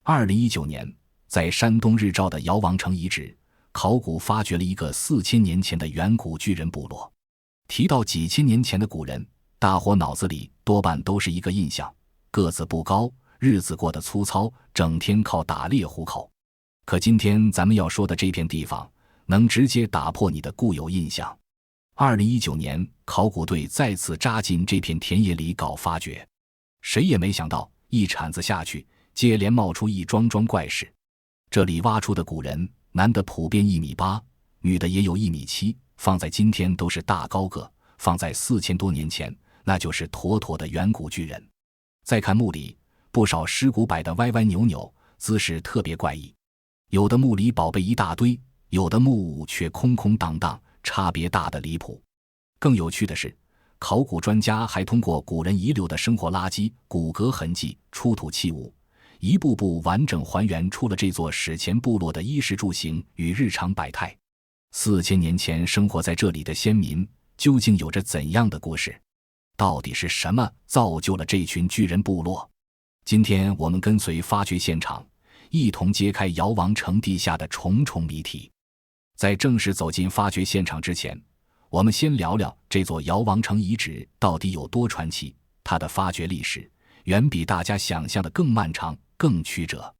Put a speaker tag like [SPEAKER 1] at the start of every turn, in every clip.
[SPEAKER 1] 2019年，在山东日照的尧王城遗址，考古发掘了一个4000年前的远古巨人部落。提到几千年前的古人，大伙脑子里多半都是一个印象：个子不高，日子过得粗糙，整天靠打猎糊口。可今天咱们要说的这片地方，能直接打破你的固有印象。2019年，考古队再次扎进这片田野里搞发掘，谁也没想到，一铲子下去，接连冒出一桩桩怪事。这里挖出的古人，男的普遍1.8米，女的也有1.7米，放在今天都是大高个，放在4000多年前，那就是妥妥的远古巨人。再看墓里，不少尸骨摆得歪歪扭扭，姿势特别怪异。有的墓里宝贝一大堆，有的墓却空空荡荡，差别大得离谱。更有趣的是，考古专家还通过古人遗留的生活垃圾、骨骼痕迹、出土器物，一步步完整还原出了这座史前部落的衣食住行与日常百态。4000年前生活在这里的先民，究竟有着怎样的故事？到底是什么造就了这群巨人部落？今天我们跟随发掘现场，一同揭开尧王城地下的重重谜题。在正式走进发掘现场之前，我们先聊聊这座尧王城遗址到底有多传奇。它的发掘历史远比大家想象的更漫长、更曲折。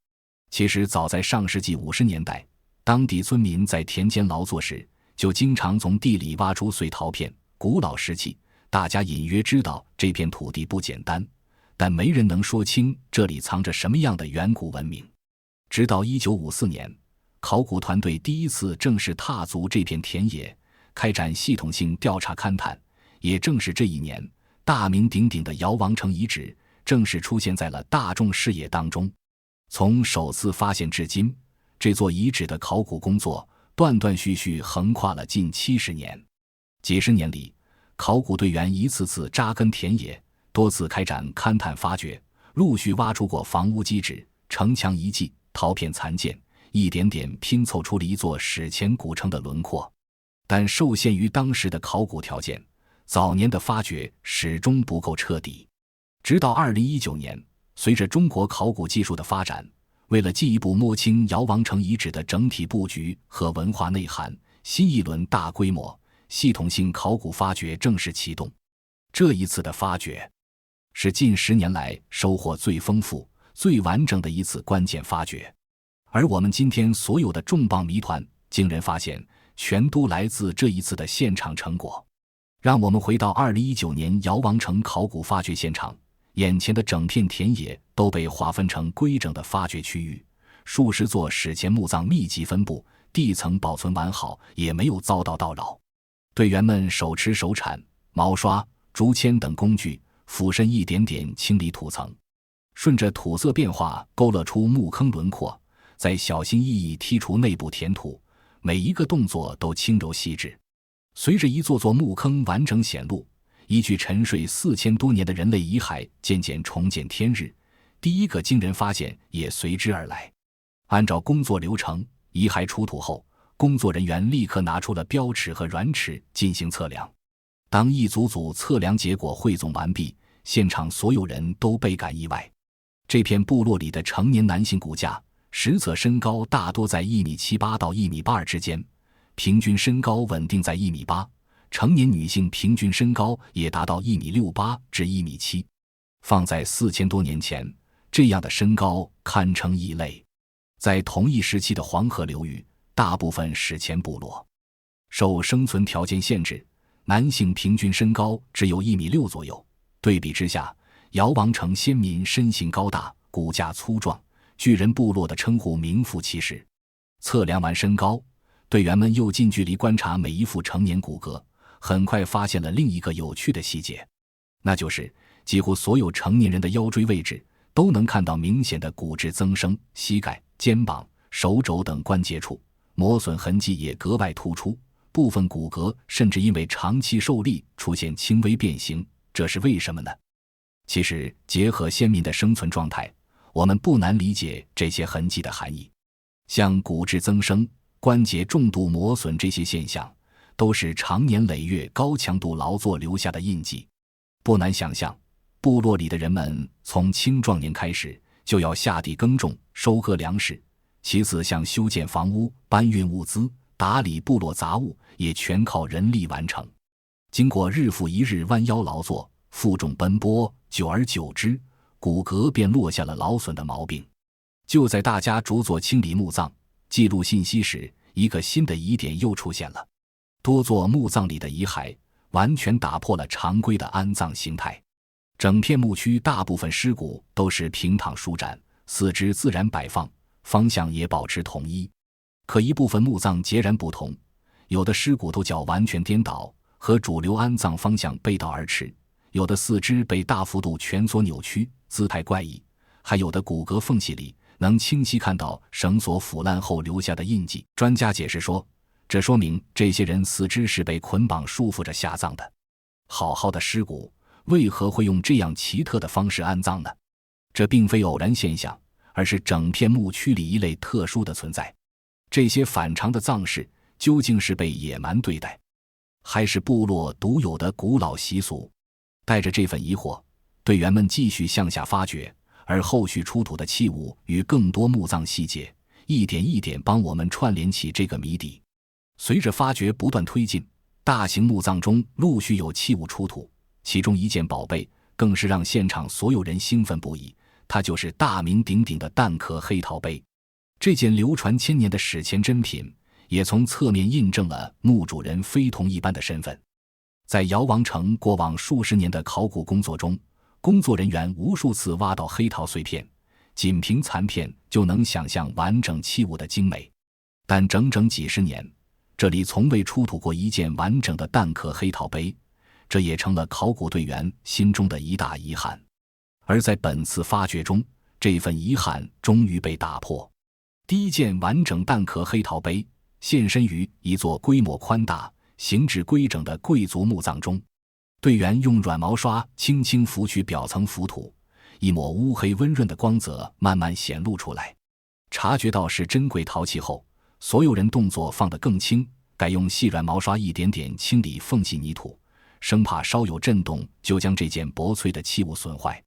[SPEAKER 1] 其实早在上世纪50年代，当地村民在田间劳作时，就经常从地里挖出碎陶片、古老石器。大家隐约知道这片土地不简单，但没人能说清这里藏着什么样的远古文明。直到1954年，考古团队第一次正式踏足这片田野，开展系统性调查勘探。也正是这一年，大名鼎鼎的尧王城遗址正式出现在了大众视野当中。从首次发现至今，这座遗址的考古工作断断续续横跨了近70年。几十年里，考古队员一次次扎根田野，多次开展勘探发掘，陆续挖出过房屋基址、城墙遗迹、陶片残件，一点点拼凑出了一座史前古城的轮廓。但受限于当时的考古条件，早年的发掘始终不够彻底。直到2019年，随着中国考古技术的发展，为了进一步摸清尧王城遗址的整体布局和文化内涵，新一轮大规模系统性考古发掘正式启动。这一次的发掘是近10年来收获最丰富、最完整的一次关键发掘。而我们今天所有的重磅谜团，惊人发现全都来自这一次的现场成果。让我们回到2019年尧王城考古发掘现场，眼前的整片田野都被划分成规整的发掘区域，数十座史前墓葬密集分布，地层保存完好，也没有遭到叨扰。队员们手持手铲、毛刷、竹签等工具，俯身一点点清理土层，顺着土色变化勾勒出墓坑轮廓，再小心翼翼剔除内部填土，每一个动作都轻柔细致。随着一座座墓坑完整显露，一具沉睡4000多年的人类遗骸渐渐重见天日，第一个惊人发现也随之而来。按照工作流程，遗骸出土后，工作人员立刻拿出了标尺和软尺进行测量。当一组组测量结果汇总完毕，现场所有人都倍感意外。这片部落里的成年男性骨架实测身高大多在1.78米到1.82米之间，平均身高稳定在1.8米，成年女性平均身高也达到1.68米至1.7米。放在4000多年前，这样的身高堪称异类。在同一时期的黄河流域，大部分史前部落受生存条件限制，男性平均身高只有1.6米左右。对比之下，尧王城先民身形高大，骨架粗壮，巨人部落的称呼名副其实。测量完身高，队员们又近距离观察每一副成年骨骼，很快发现了另一个有趣的细节，那就是几乎所有成年人的腰椎位置都能看到明显的骨质增生，膝盖、肩膀、手肘等关节处磨损痕迹也格外突出，部分骨骼甚至因为长期受力出现轻微变形，这是为什么呢？其实结合先民的生存状态，我们不难理解这些痕迹的含义。像骨质增生、关节重度磨损这些现象，都是长年累月高强度劳作留下的印记。不难想象，部落里的人们从青壮年开始就要下地耕种、收割粮食，其次像修建房屋、搬运物资、打理部落杂物，也全靠人力完成。经过日复一日弯腰劳作、负重奔波，久而久之，骨骼便落下了劳损的毛病。就在大家逐座清理墓葬、记录信息时，一个新的疑点又出现了。多座墓葬里的遗骸完全打破了常规的安葬形态。整片墓区大部分尸骨都是平躺舒展，四肢自然摆放，方向也保持统一。可一部分墓葬截然不同，有的尸骨头脚完全颠倒，和主流安葬方向背道而驰，有的四肢被大幅度蜷缩扭曲，姿态怪异，还有的骨骼缝隙里能清晰看到绳索腐烂后留下的印记。专家解释说，这说明这些人四肢是被捆绑束缚着下葬的。好好的尸骨为何会用这样奇特的方式安葬呢？这并非偶然现象，而是整片墓区里一类特殊的存在。这些反常的葬式究竟是被野蛮对待，还是部落独有的古老习俗？带着这份疑惑，队员们继续向下发掘，而后续出土的器物与更多墓葬细节一点一点帮我们串联起这个谜底。随着发掘不断推进，大型墓葬中陆续有器物出土，其中一件宝贝更是让现场所有人兴奋不已，它就是大名鼎鼎的蛋壳黑陶杯。这件流传千年的史前珍品也从侧面印证了墓主人非同一般的身份。在姚王城过往数十年的考古工作中，工作人员无数次挖到黑陶碎片，仅凭残片就能想象完整器物的精美。但整整几十年，这里从未出土过一件完整的蛋壳黑陶杯，这也成了考古队员心中的一大遗憾。而在本次发掘中，这份遗憾终于被打破。第一件完整蛋壳黑陶杯现身于一座规模宽大、形制规整的贵族墓葬中。队员用软毛刷轻轻拂去表层浮土，一抹乌黑温润的光泽慢慢显露出来。察觉到是珍贵陶器后，所有人动作放得更轻，改用细软毛刷一点点清理缝隙泥土，生怕稍有震动就将这件薄脆的器物损坏。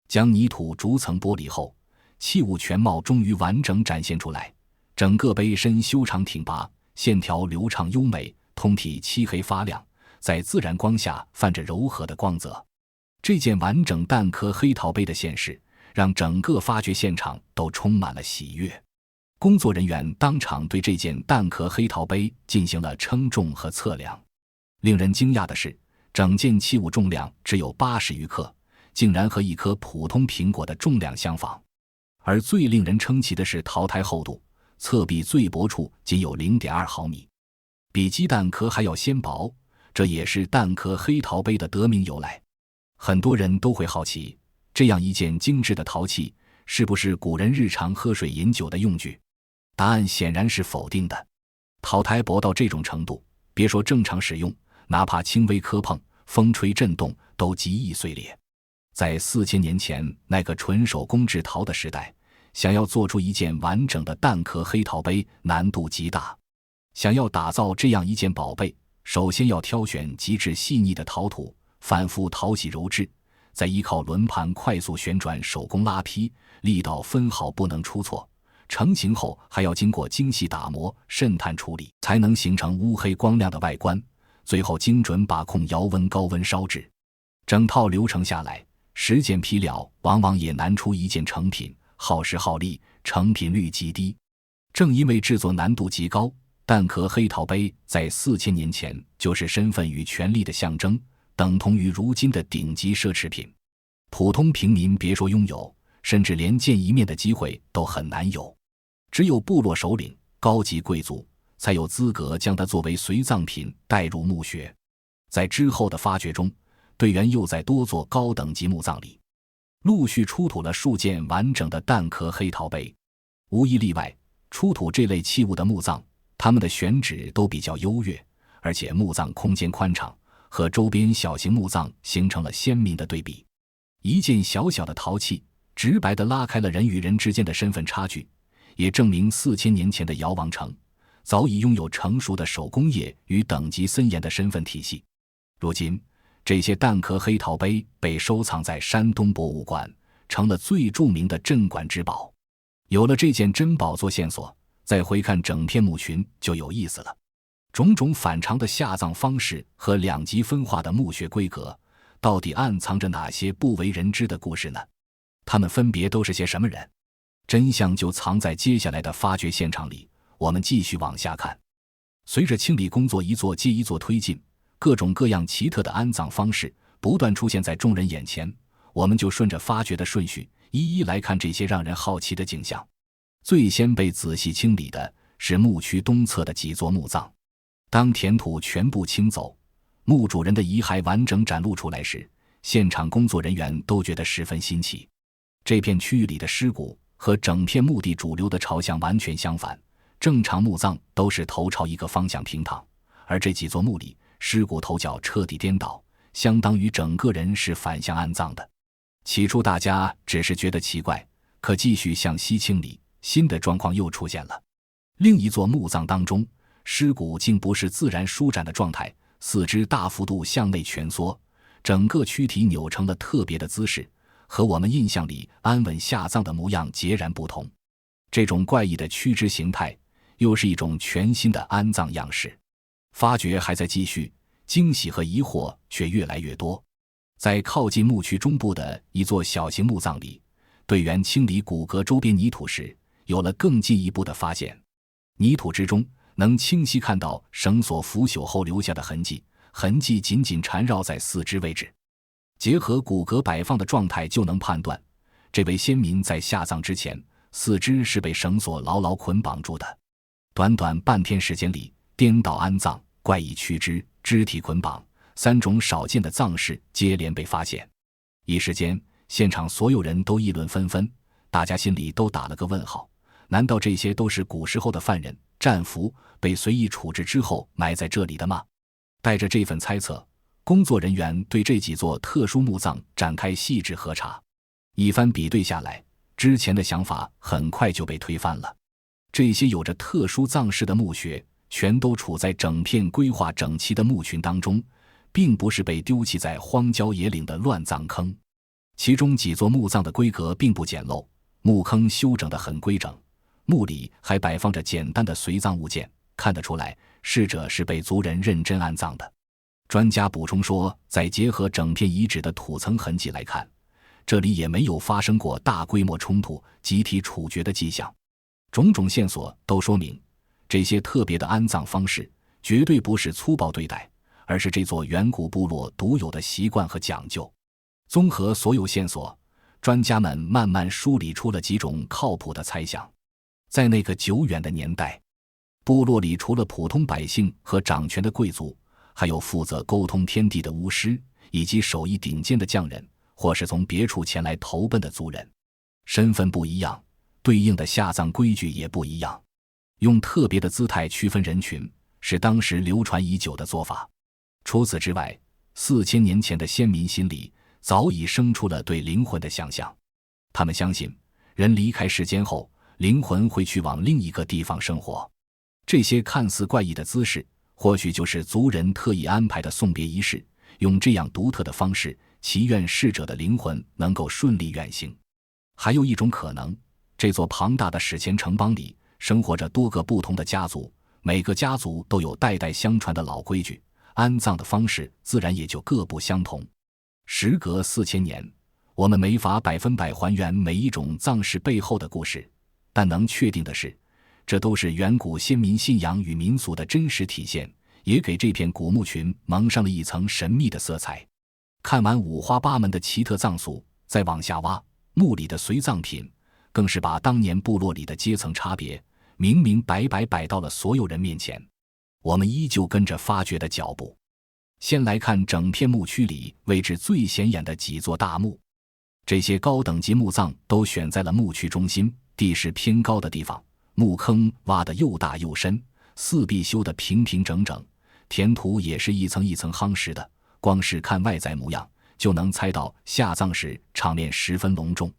[SPEAKER 1] 将泥土逐层剥离后，器物全貌终于完整展现出来。整个杯身修长挺拔，线条流畅优美，通体漆黑发亮，在自然光下泛着柔和的光泽。这件完整蛋壳黑陶杯的现世，让整个发掘现场都充满了喜悦。工作人员当场对这件蛋壳黑陶杯进行了称重和测量。令人惊讶的是，整件器物重量只有80余克，竟然和一颗普通苹果的重量相仿。而最令人称奇的是陶胎厚度，侧壁最薄处仅有 0.2 毫米，比鸡蛋壳还要纤薄，这也是蛋壳黑陶杯的得名由来。很多人都会好奇，这样一件精致的陶器是不是古人日常喝水饮酒的用具？答案显然是否定的。陶胎薄到这种程度，别说正常使用，哪怕轻微磕碰、风吹震动都极易碎裂。在4000年前那个纯手工制陶的时代，想要做出一件完整的蛋壳黑陶杯难度极大。想要打造这样一件宝贝，首先要挑选极致细腻的陶土，反复淘洗揉制，再依靠轮盘快速旋转手工拉坯，力道分毫不能出错。成型后还要经过精细打磨、渗碳处理，才能形成乌黑光亮的外观，最后精准把控窑温高温烧制。整套流程下来，10件坯料往往也难出一件成品，耗时耗力，成品率极低。正因为制作难度极高，蛋壳黑陶杯在4000年前就是身份与权力的象征，等同于如今的顶级奢侈品。普通平民别说拥有，甚至连见一面的机会都很难有。只有部落首领、高级贵族才有资格将它作为随葬品带入墓穴。在之后的发掘中，队员又在多座高等级墓葬里陆续出土了数件完整的蛋壳黑陶杯。无一例外，出土这类器物的墓葬，它们的选址都比较优越，而且墓葬空间宽敞，和周边小型墓葬形成了鲜明的对比。一件小小的陶器，直白地拉开了人与人之间的身份差距，也证明4000年前的姚王城早已拥有成熟的手工业与等级森严的身份体系。如今，这些蛋壳黑陶杯被收藏在山东博物馆，成了最著名的镇馆之宝。有了这件珍宝做线索，再回看整片墓群就有意思了。种种反常的下葬方式和两极分化的墓穴规格，到底暗藏着哪些不为人知的故事呢？他们分别都是些什么人？真相就藏在接下来的发掘现场里。我们继续往下看。随着清理工作一座接一座推进，各种各样奇特的安葬方式不断出现在众人眼前，我们就顺着发掘的顺序一一来看这些让人好奇的景象。最先被仔细清理的是墓区东侧的几座墓葬。当填土全部清走，墓主人的遗骸完整展露出来时，现场工作人员都觉得十分新奇。这片区域里的尸骨和整片墓地主流的朝向完全相反，正常墓葬都是头朝一个方向平躺，而这几座墓里尸骨头脚彻底颠倒，相当于整个人是反向安葬的。起初大家只是觉得奇怪，可继续向西清理，新的状况又出现了。另一座墓葬当中，尸骨竟不是自然舒展的状态，四肢大幅度向内蜷缩，整个躯体扭成了特别的姿势，和我们印象里安稳下葬的模样截然不同。这种怪异的躯肢形态又是一种全新的安葬样式。发掘还在继续，惊喜和疑惑却越来越多。在靠近墓区中部的一座小型墓葬里，队员清理骨骼周边泥土时，有了更进一步的发现。泥土之中能清晰看到绳索腐朽后留下的痕迹，痕迹紧紧缠绕在四肢位置。结合骨骼摆放的状态就能判断，这位先民在下葬之前，四肢是被绳索牢牢捆绑住的。短短半天时间里，颠倒安葬、怪异躯肢、肢体捆绑三种少见的葬式接连被发现。一时间，现场所有人都议论纷纷，大家心里都打了个问号，难道这些都是古时候的犯人、战俘被随意处置之后埋在这里的吗？带着这份猜测，工作人员对这几座特殊墓葬展开细致核查。一番比对下来，之前的想法很快就被推翻了。这些有着特殊葬式的墓穴全都处在整片规划整齐的墓群当中，并不是被丢弃在荒郊野岭的乱葬坑。其中几座墓葬的规格并不简陋，墓坑修整得很规整，墓里还摆放着简单的随葬物件，看得出来逝者是被族人认真安葬的。专家补充说，再结合整片遗址的土层痕迹来看，这里也没有发生过大规模冲突、集体处决的迹象。种种线索都说明，这些特别的安葬方式绝对不是粗暴对待，而是这座远古部落独有的习惯和讲究。综合所有线索，专家们慢慢梳理出了几种靠谱的猜想。在那个久远的年代，部落里除了普通百姓和掌权的贵族，还有负责沟通天地的巫师，以及手艺顶尖的匠人，或是从别处前来投奔的族人。身份不一样，对应的下葬规矩也不一样。用特别的姿态区分人群，是当时流传已久的做法。除此之外，4000年前的先民心里早已生出了对灵魂的想象。他们相信，人离开世间后，灵魂会去往另一个地方生活。这些看似怪异的姿势，或许就是族人特意安排的送别仪式，用这样独特的方式祈愿逝者的灵魂能够顺利远行。还有一种可能，这座庞大的史前城邦里生活着多个不同的家族，每个家族都有代代相传的老规矩，安葬的方式自然也就各不相同。时隔4000年，我们没法100%还原每一种葬式背后的故事，但能确定的是，这都是远古先民信仰与民俗的真实体现，也给这片古墓群蒙上了一层神秘的色彩。看完五花八门的奇特葬俗，再往下挖，墓里的随葬品更是把当年部落里的阶层差别明明白白摆到了所有人面前。我们依旧跟着发掘的脚步，先来看整片墓区里位置最显眼的几座大墓。这些高等级墓葬都选在了墓区中心，地势偏高的地方，墓坑挖得又大又深，四壁修得平平整整，填土也是一层一层夯实的，光是看外在模样就能猜到下葬时场面十分隆重。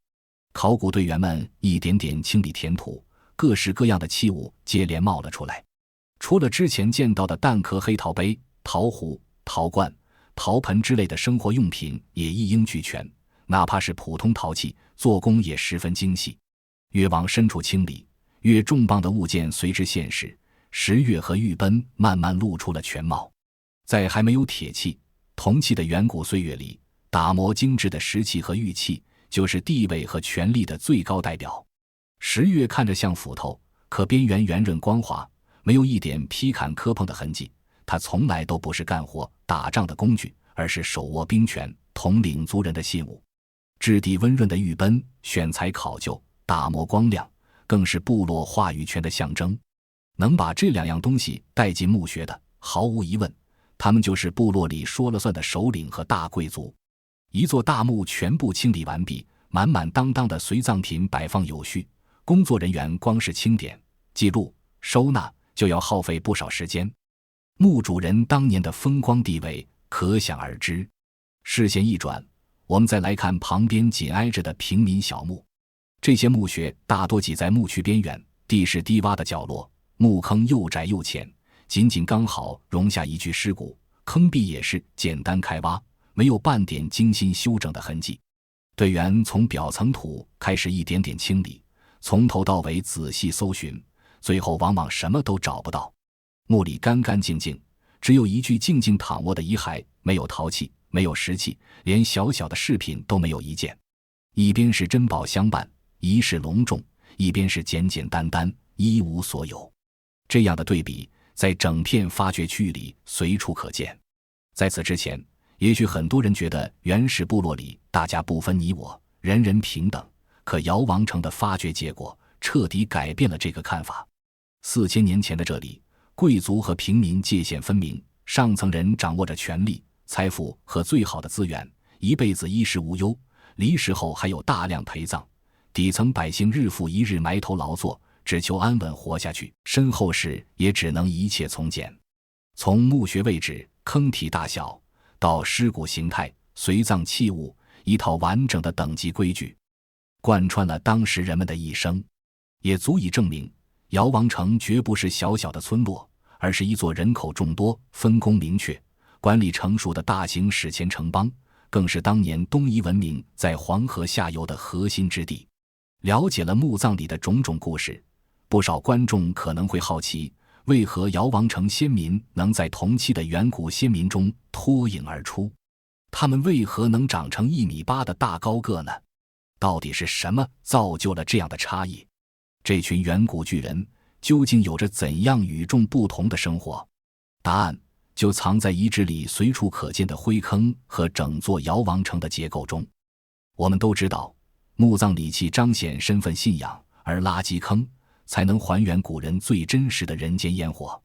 [SPEAKER 1] 考古队员们一点点清理填土，各式各样的器物接连冒了出来。除了之前见到的蛋壳黑陶杯、陶壶、陶罐、陶盆之类的生活用品也一应俱全，哪怕是普通陶器，做工也十分精细。越往深处清理，越重磅的物件随之现世，石月和玉奔慢慢露出了全貌。在还没有铁器、铜器的远古岁月里，打磨精致的石器和玉器就是地位和权力的最高代表。石月看着像斧头，可边缘圆润光滑，没有一点劈砍磕碰的痕迹。它从来都不是干活打仗的工具，而是手握兵权统领族人的信物。质地温润的玉奔选材考究，打磨光亮，更是部落话语权的象征。能把这两样东西带进墓穴的，毫无疑问，他们就是部落里说了算的首领和大贵族。一座大墓全部清理完毕，满满当当的随葬品摆放有序，工作人员光是清点、记录、收纳就要耗费不少时间。墓主人当年的风光地位可想而知。视线一转，我们再来看旁边紧挨着的平民小墓。这些墓穴大多挤在墓区边缘，地势低洼的角落，墓坑又窄又浅，仅仅刚好容下一具尸骨，坑壁也是简单开挖，没有半点精心修整的痕迹。队员从表层土开始一点点清理，从头到尾仔细搜寻，最后往往什么都找不到。墓里干干净净，只有一具静静躺卧的遗骸，没有陶器，没有石器，连小小的饰品都没有一件。一边是珍宝相伴，仪式隆重，一边是简简单单，一无所有。这样的对比在整片发掘区域里随处可见。在此之前，也许很多人觉得原始部落里大家不分你我，人人平等，可尧王城的发掘结果彻底改变了这个看法。4000年前的这里，贵族和平民界限分明，上层人掌握着权力、财富和最好的资源，一辈子衣食无忧，离世后还有大量陪葬。底层百姓日复一日埋头劳作，只求安稳活下去，身后事也只能一切从简。从墓穴位置、坑体大小到尸骨形态、随葬器物，一套完整的等级规矩贯穿了当时人们的一生，也足以证明尧王城绝不是小小的村落，而是一座人口众多、分工明确、管理成熟的大型史前城邦，更是当年东夷文明在黄河下游的核心之地。了解了墓葬里的种种故事，不少观众可能会好奇，为何尧王城先民能在同期的远古先民中脱颖而出？他们为何能长成1.8米的大高个呢？到底是什么造就了这样的差异？这群远古巨人究竟有着怎样与众不同的生活？答案就藏在遗址里随处可见的灰坑和整座尧王城的结构中。我们都知道，墓葬礼器彰显身份信仰，而垃圾坑才能还原古人最真实的人间烟火。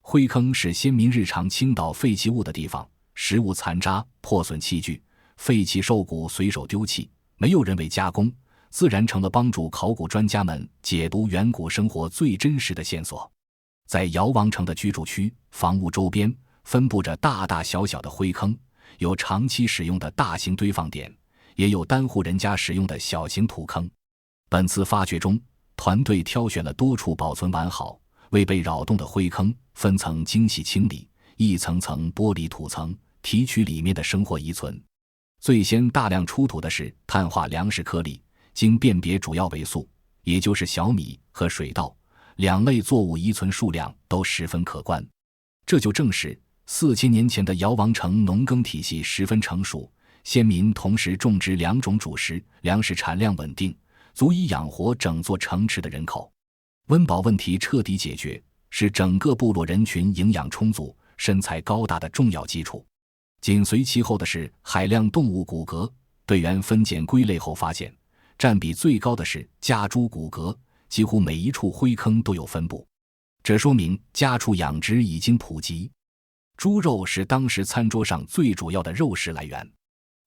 [SPEAKER 1] 灰坑是先民日常倾倒废弃物的地方，食物残渣、破损器具、废弃兽骨随手丢弃，没有人为加工，自然成了帮助考古专家们解读远古生活最真实的线索。在尧王城的居住区、房屋周边分布着大大小小的灰坑，有长期使用的大型堆放点，也有单户人家使用的小型土坑。本次发掘中，团队挑选了多处保存完好、未被扰动的灰坑，分层精细清理，一层层剥离土层，提取里面的生活遗存。最先大量出土的是碳化粮食颗粒，经辨别主要为素，也就是小米和水稻两类作物遗存数量都十分可观。这就证实4000年前的尧王城农耕体系十分成熟，先民同时种植2种主食，粮食产量稳定，足以养活整座城池的人口。温饱问题彻底解决，是整个部落人群营养充足、身材高大的重要基础。紧随其后的是海量动物骨骼，队员分拣归类后发现，占比最高的是家猪骨骼，几乎每一处灰坑都有分布。这说明家畜养殖已经普及，猪肉是当时餐桌上最主要的肉食来源。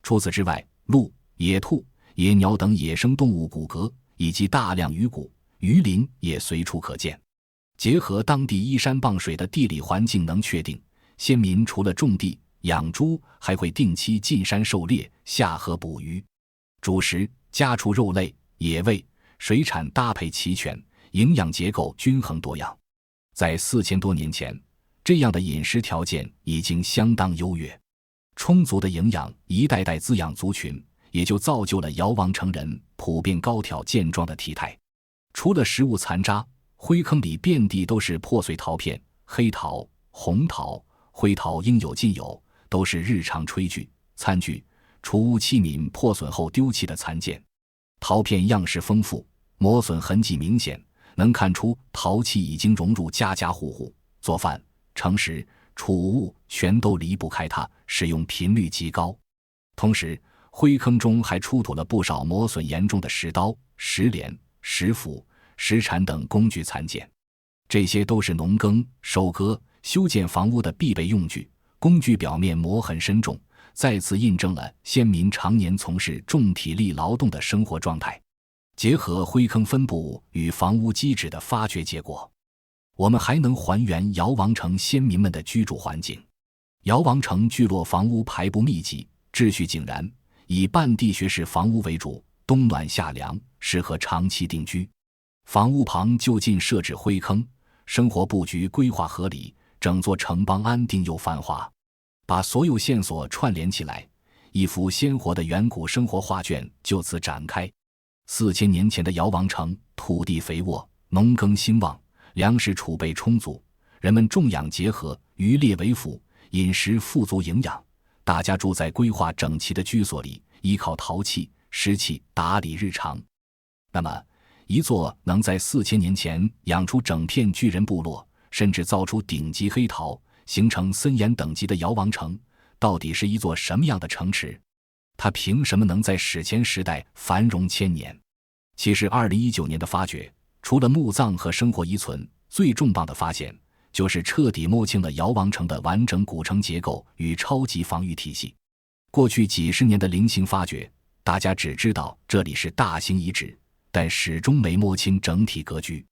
[SPEAKER 1] 除此之外，鹿、野兔、野鸟等野生动物骨骼以及大量鱼骨、鱼鳞也随处可见。结合当地依山傍水的地理环境，能确定先民除了种地养猪，还会定期进山狩猎、下河捕鱼。主食、家畜肉类、野味、水产搭配齐全，营养结构均衡多样。在4000多年前，这样的饮食条件已经相当优越，充足的营养一代代滋养族群，也就造就了尧王城人普遍高挑健壮的体态。除了食物残渣，灰坑里遍地都是破碎陶片，黑陶、红陶、灰陶应有尽有，都是日常炊具、餐具、储物器皿破损后丢弃的残件。陶片样式丰富，磨损痕迹明显，能看出陶器已经融入家家户户，做饭、盛食、储物全都离不开它，使用频率极高。同时，灰坑中还出土了不少磨损严重的石刀、石镰、石斧、石铲等工具残件，这些都是农耕、收割、修建房屋的必备用具。工具表面磨痕深重，再次印证了先民常年从事重体力劳动的生活状态。结合灰坑分布与房屋基址的发掘结果，我们还能还原姚王城先民们的居住环境。姚王城聚落房屋排布密集，秩序井然，以半地穴式房屋为主，冬暖夏凉，适合长期定居。房屋旁就近设置灰坑，生活布局规划合理，整座城邦安定又繁华。把所有线索串联起来，一幅鲜活的远古生活画卷就此展开。4000年前的姚王城，土地肥沃，农耕兴旺，粮食储备充足，人们种养结合，渔猎为辅，饮食富足营养。大家住在规划整齐的居所里，依靠陶器、石器打理日常。那么，一座能在4000年前养出整片巨人部落，甚至造出顶级黑陶，形成森严等级的姚王城，到底是一座什么样的城池？它凭什么能在史前时代繁荣千年？其实2019年的发掘，除了墓葬和生活遗存，最重磅的发现就是彻底摸清了姚王城的完整古城结构与超级防御体系。过去几十年的零星发掘，大家只知道这里是大兴遗址，但始终没摸清整体格局。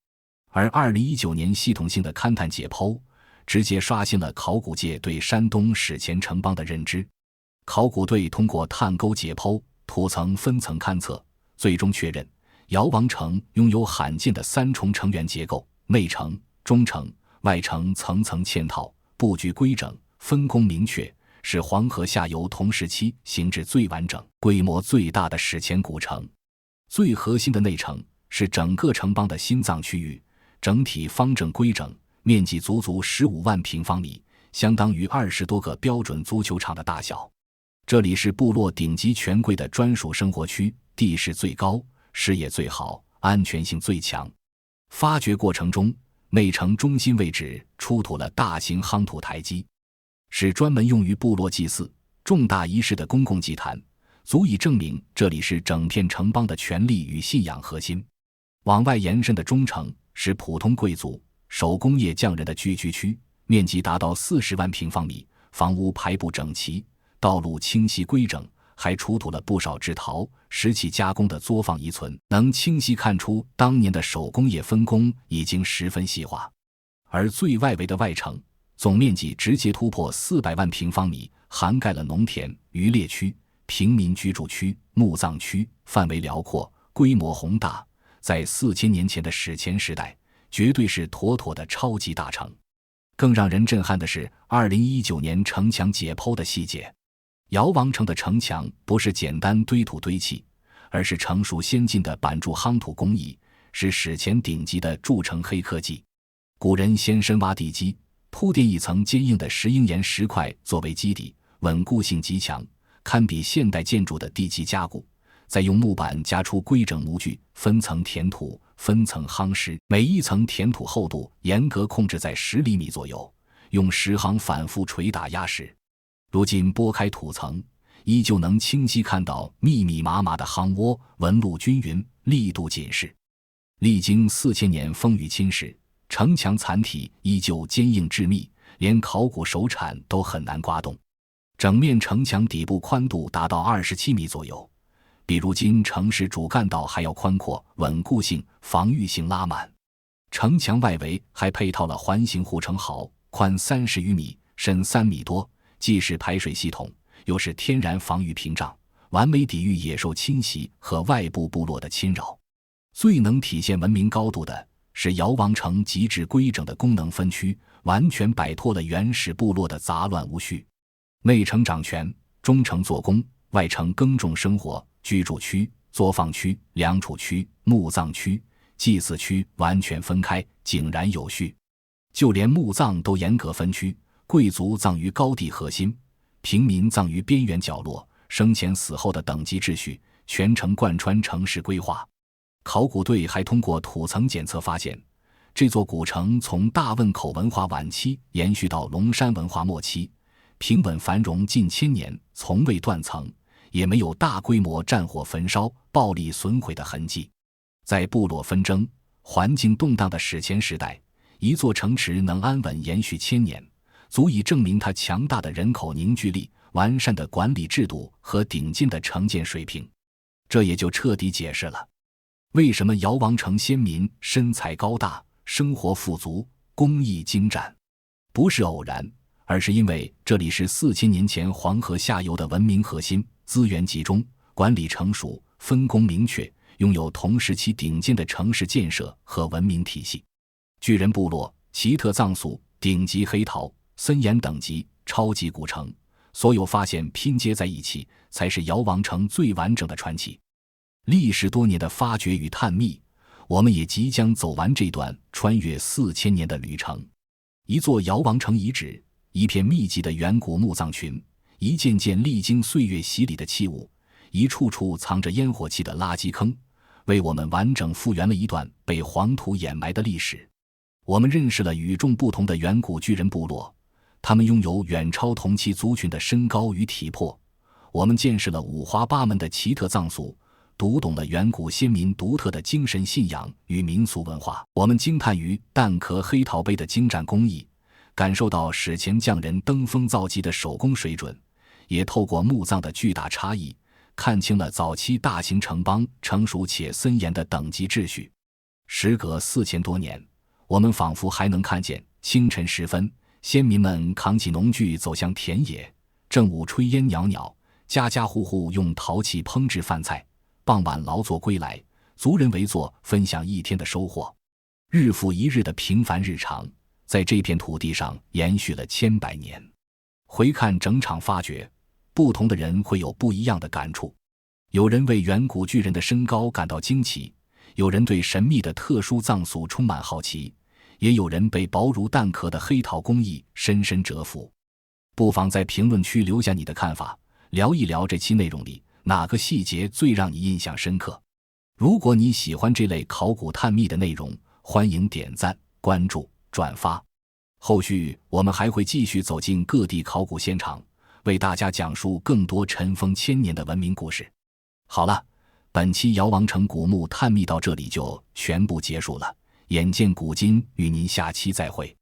[SPEAKER 1] 而2019年系统性的勘探解剖，直接刷新了考古界对山东史前城邦的认知。考古队通过探沟解剖、土层分层勘测，最终确认姚王城拥有罕见的3重城垣结构，内城、中城、外城层层嵌套，布局规整，分工明确，是黄河下游同时期形制最完整、规模最大的史前古城。最核心的内城是整个城邦的心脏区域，整体方正规整，面积足15万平方米，相当于20多个标准足球场的大小。这里是部落顶级权贵的专属生活区，地势最高，视野最好，安全性最强。发掘过程中，内城中心位置出土了大型夯土台基，是专门用于部落祭祀、重大仪式的公共祭坛，足以证明这里是整片城邦的权力与信仰核心。往外延伸的中城是普通贵族、手工业匠人的聚居区，面积达到40万平方米，房屋排布整齐，道路清晰规整，还出土了不少制陶、石器加工的作坊遗存，能清晰看出当年的手工业分工已经十分细化。而最外围的外城，总面积直接突破400万平方米，涵盖了农田、渔猎区、平民居住区、墓葬区，范围辽阔，规模宏大，在4000年前的史前时代，绝对是妥妥的超级大城。更让人震撼的是2019年城墙解剖的细节。姚王城的城墙不是简单堆土堆砌，而是成熟先进的板筑夯土工艺，是史前顶级的筑城黑科技。古人先深挖地基，铺垫一层坚硬的石英岩石块作为基底，稳固性极强，堪比现代建筑的地基加固，再用木板加出规整模具，分层填土，分层夯实，每一层填土厚度严格控制在10厘米左右，用石夯反复捶打压实。如今拨开土层，依旧能清晰看到密密麻麻的夯窝，纹路均匀，力度紧实。历经4000年风雨侵蚀，城墙残体依旧坚硬致密，连考古手铲都很难刮动。整面城墙底部宽度达到27米左右，比如今城市主干道还要宽阔，稳固性、防御性拉满。城墙外围还配套了环形护城壕，宽30余米，深3米多，既是排水系统，又是天然防御屏障，完美抵御野兽侵袭和外部部落的侵扰。最能体现文明高度的是姚王城极致规整的功能分区，完全摆脱了原始部落的杂乱无序。内城掌权，中城做工，外城耕种生活、居住区、作坊区、粮储区、墓葬区，祭祀区完全分开，井然有序。就连墓葬都严格分区，贵族葬于高地核心，平民葬于边缘角落，生前死后的等级秩序全程贯穿城市规划。考古队还通过土层检测发现，这座古城从大汶口文化晚期延续到龙山文化末期，平稳繁荣近千年，从未断层，也没有大规模战火焚烧、暴力损毁的痕迹。在部落纷争、环境动荡的史前时代，一座城池能安稳延续千年，足以证明它强大的人口凝聚力、完善的管理制度和顶尖的城建水平。这也就彻底解释了为什么瑶王城先民身材高大、生活富足、工艺精湛。不是偶然，而是因为这里是4000年前黄河下游的文明核心，资源集中，管理成熟，分工明确，拥有同时期顶尖的城市建设和文明体系。巨人部落、奇特藏族、顶级黑陶、森严等级、超级古城，所有发现拼接在一起，才是瑶王城最完整的传奇。历时多年的发掘与探秘，我们也即将走完这段穿越4000年的旅程。一座瑶王城遗址，一片密集的远古墓葬群，一件件历经岁月洗礼的器物，一处处藏着烟火气的垃圾坑，为我们完整复原了一段被黄土掩埋的历史。我们认识了与众不同的远古巨人部落，他们拥有远超同期族群的身高与体魄。我们见识了五花八门的奇特藏族，读懂了远古先民独特的精神信仰与民俗文化。我们惊叹于蛋壳黑陶杯的精湛工艺，感受到史前匠人登峰造极的手工水准，也透过墓葬的巨大差异，看清了早期大型城邦成熟且森严的等级秩序。时隔4000多年，我们仿佛还能看见清晨时分，先民们扛起农具走向田野，正午炊烟袅袅，家家户户用陶器烹制饭菜，傍晚劳作归来，族人围坐分享一天的收获。日复一日的平凡日常，在这片土地上延续了千百年。回看整场发掘，不同的人会有不一样的感触。有人为远古巨人的身高感到惊奇，有人对神秘的特殊葬俗充满好奇，也有人被薄如蛋壳的黑陶工艺深深折服。不妨在评论区留下你的看法，聊一聊这期内容里哪个细节最让你印象深刻。如果你喜欢这类考古探秘的内容，欢迎点赞、关注、转发。后续我们还会继续走进各地考古现场，为大家讲述更多尘封千年的文明故事。好了，本期瑶王城古墓探秘到这里就全部结束了，眼见古今，与您下期再会。